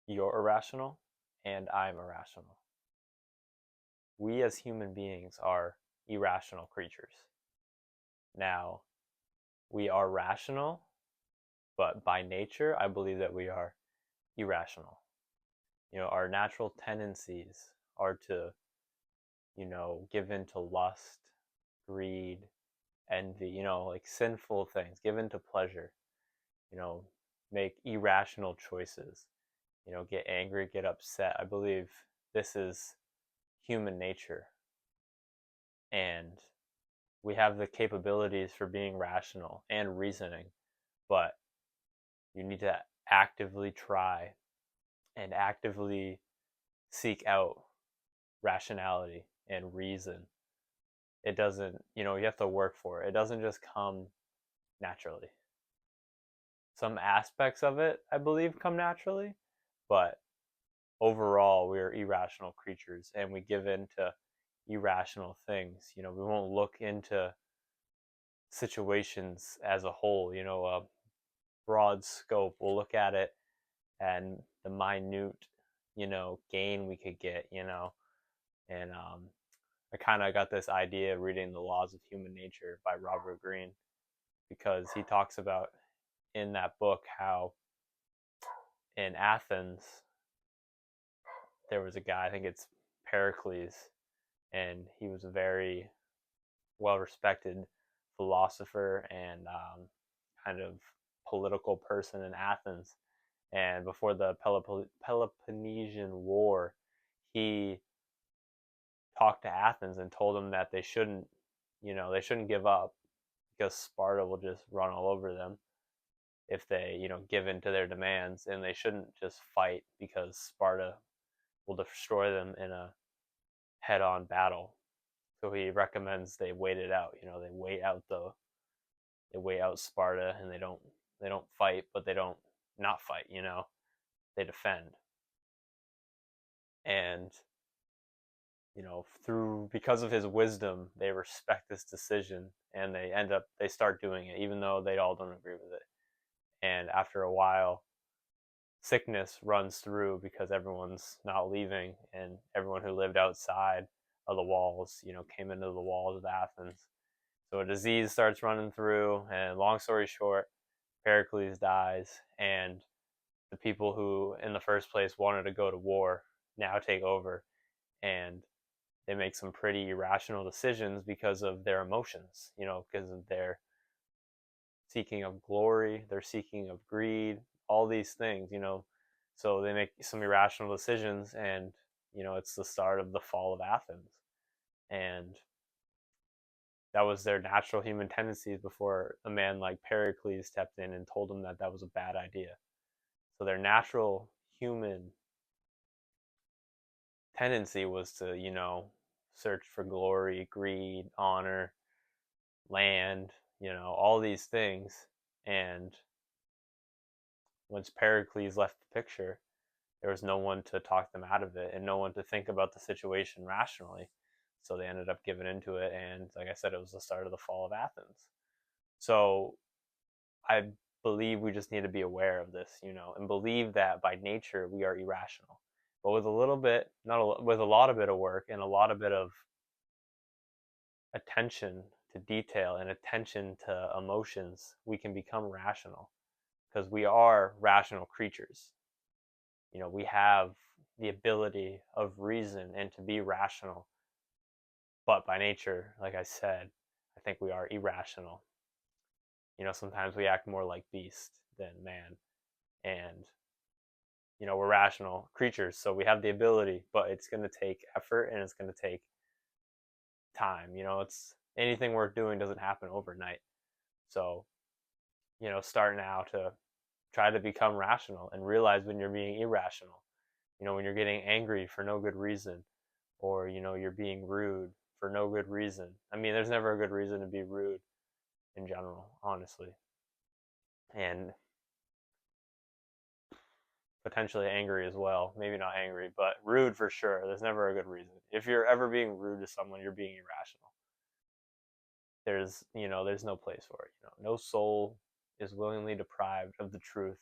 You're irrational and I'm irrational. We as human beings are irrational creatures. Now, we are rational, but by nature, I believe that we are irrational. Our natural tendencies are to, give in to lust, greed, envy, like sinful things, give in to pleasure, you know, make irrational choices, get angry, get upset. I believe this is human nature. And we have the capabilities for being rational and reasoning, but you need to actively try and actively seek out rationality and reason. It doesn't, you have to work for it. It doesn't just come naturally. Some aspects of it, I believe, come naturally, but overall, we are irrational creatures and we give in to irrational things. We won't look into situations as a whole, a broad scope. We'll look at it and the minute, gain we could get, and I kind of got this idea reading The Laws of Human Nature by Robert Greene, because he talks about in that book how in Athens there was a guy, I think it's Pericles, and he was a very well respected philosopher and kind of political person in Athens. And before the Peloponnesian War, he talked to Athens and told them that they shouldn't give up, because Sparta will just run all over them if they, give in to their demands, and they shouldn't just fight because Sparta will destroy them in a head-on battle. So he recommends they wait it out. They wait out Sparta, and they don't fight, but they don't not fight. They defend. And through because of his wisdom, they respect this decision, and they start doing it, even though they all don't agree with it. And after a while, sickness runs through because everyone's not leaving, and everyone who lived outside of the walls, came into the walls of Athens. So a disease starts running through, and long story short, Pericles dies, and the people who in the first place wanted to go to war now take over, and they make some pretty irrational decisions because of their emotions, because of their seeking of glory, their seeking of greed, all these things, So they make some irrational decisions, and, it's the start of the fall of Athens. And that was their natural human tendencies before a man like Pericles stepped in and told them that that was a bad idea. So their natural human tendency was to, search for glory, greed, honor, land, all these things. And once Pericles left the picture, there was no one to talk them out of it and no one to think about the situation rationally. So they ended up giving into it. And like I said, it was the start of the fall of Athens. So I believe we just need to be aware of this, and believe that by nature we are irrational. But with a little bit, with a lot of bit of work and a lot of bit of attention to detail and attention to emotions, we can become rational, because we are rational creatures. We have the ability of reason and to be rational. But by nature, like I said, I think we are irrational. Sometimes we act more like beast than man. And, we're rational creatures, so we have the ability, but it's going to take effort and it's going to take time. It's anything worth doing doesn't happen overnight. So, start now to try to become rational and realize when you're being irrational. When you're getting angry for no good reason, or, you're being rude for no good reason. I mean, there's never a good reason to be rude in general, honestly. And potentially angry as well. Maybe not angry, but rude for sure. There's never a good reason. If you're ever being rude to someone, you're being irrational. There's no place for it. No soul is willingly deprived of the truth.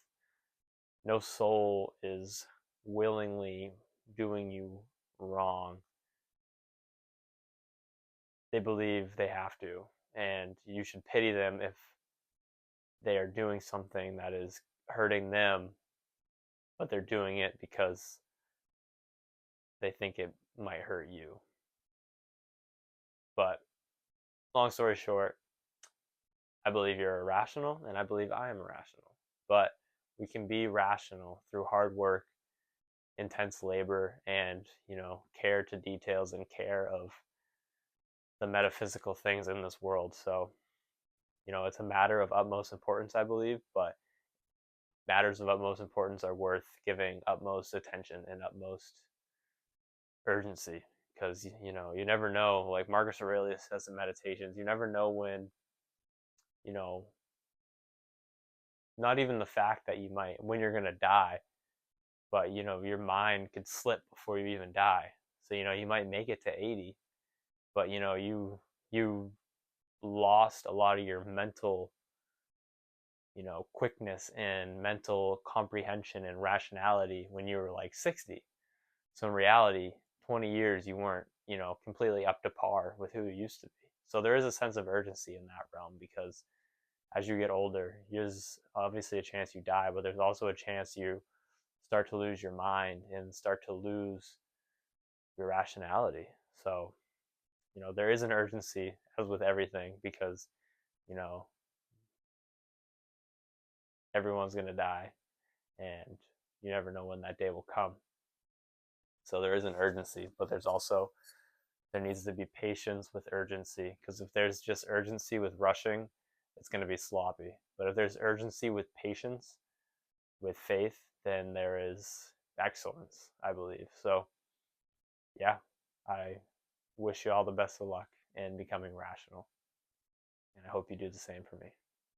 No soul is willingly doing you wrong, they believe they have to, and you should pity them if they are doing something that is hurting them, but they're doing it because they think it might hurt you. But long story short, I believe you're irrational, and I believe I am irrational. But we can be rational through hard work, intense labor, and care to details and care of the metaphysical things in this world. So it's a matter of utmost importance, I believe, but matters of utmost importance are worth giving utmost attention and utmost urgency, because you never know. Like Marcus Aurelius says in Meditations, you never know when, you know not even the fact that when you're going to die, but your mind could slip before you even die. So you might make it to 80, but you lost a lot of your mental quickness and mental comprehension and rationality when you were like 60. So in reality, 20 years you weren't completely up to par with who you used to be. So there is a sense of urgency in that realm, because as you get older, there's obviously a chance you die, but there's also a chance you start to lose your mind and start to lose your rationality. So there is an urgency, as with everything, because you know everyone's going to die, and you never know when that day will come. So there is an urgency, but there needs to be patience with urgency, because if there's just urgency with rushing, it's going to be sloppy. But if there's urgency with patience, with faith, then there is excellence, I believe. So yeah, I wish you all the best of luck in becoming rational, and I hope you do the same for me.